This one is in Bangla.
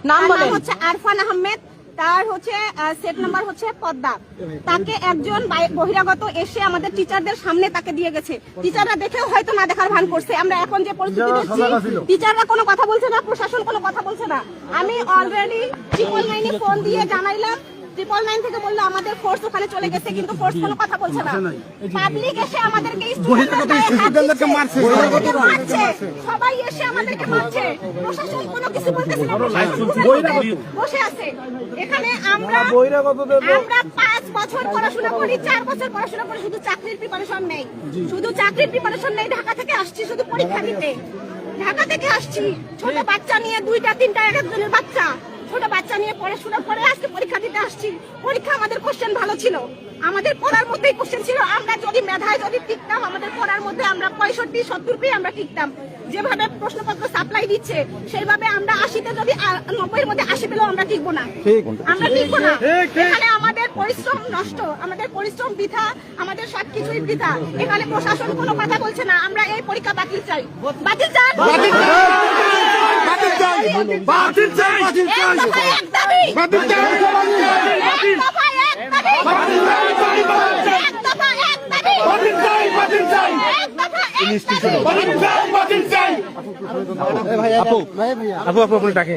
নাম তার বলেন। হচ্ছে আরফান আহমেদ, তার হচ্ছে সেট নাম্বার হচ্ছে পদ্মা। তাকে একজন বহিরাগত এসে আমাদের টিচারদের সামনে তাকে দিয়ে গেছে। টিচাররা দেখেও হয়তো না দেখার ভান করছে। আমরা এখন যে পরিস্থিতি দেখছি, টিচাররা কোনো কথা বলছে না, প্রশাসন কোনো কথা বলছে না। আমি অলরেডি 999 ফোন দিয়ে জানাইলাম, 999 থেকে বললো আমাদের ফোর্স ওখানে চলে গেছে, কিন্তু ফোর্স কোনো কথা বলছে না। পাবলিক এসে আমাদেরকে স্টুডেন্টদেরকে মারছে, সবাই এসে আমাদেরকে মারছে। প্রশাসন কোনো কিছু বলতেছে না, বসে আছে। এখানে আমরা 5 বছর পড়াশোনা করি, 4 বছর পড়াশোনা করি, শুধু চাকরির প্রিপারেশন নেই, শুধু চাকরির প্রিপারেশন নেই। ঢাকা থেকে আসছি শুধু পরীক্ষা দিতে, ঢাকা থেকে আসছি ছোট বাচ্চা নিয়ে, 2টা 3টা এক একজনের বাচ্চা, ছোট বাচ্চা নিয়ে পড়াশোনা করে আজকে পরীক্ষা দিতে আসছি। পরীক্ষা আমাদের কোশ্চেন ভালো ছিল, আমাদের পড়ার মধ্যেই কোশ্চেন ছিল। আমরা যদি মেধায় যদি টিকতাম, আমাদের পড়ার মধ্যে আমরা 65-70 পেয়ে আমরা টিকতাম। যেভাবে প্রশ্নপত্র সাপ্লাই দিচ্ছে সেইভাবে আমরা 80-তে যদি 90-এর মধ্যে 80 পেলেও আমরা টিকবো না, আমরা টিকবো না। এখানে আমাদের পরিশ্রম নষ্ট, আমাদের পরিশ্রম বৃথা, আমাদের সবকিছুই বৃথা। এখানে প্রশাসন কোনো কথা বলছে না। আমরা এই পরীক্ষা বাতিল চাই, বাতিল চাই, বাতিল চাই, বাতিল চাই, বাতিল চাই, বাতিল চাই, এক দাবি, বাতিল চাই, এক দফা এক দাবি, বাতিল চাই, এক দফা এক দাবি, বাতিল চাই, বাতিল চাই, এক দফা এক দাবি, বাতিল চাই, বাতিল চাই। আপু আপু আপনি ডাকে।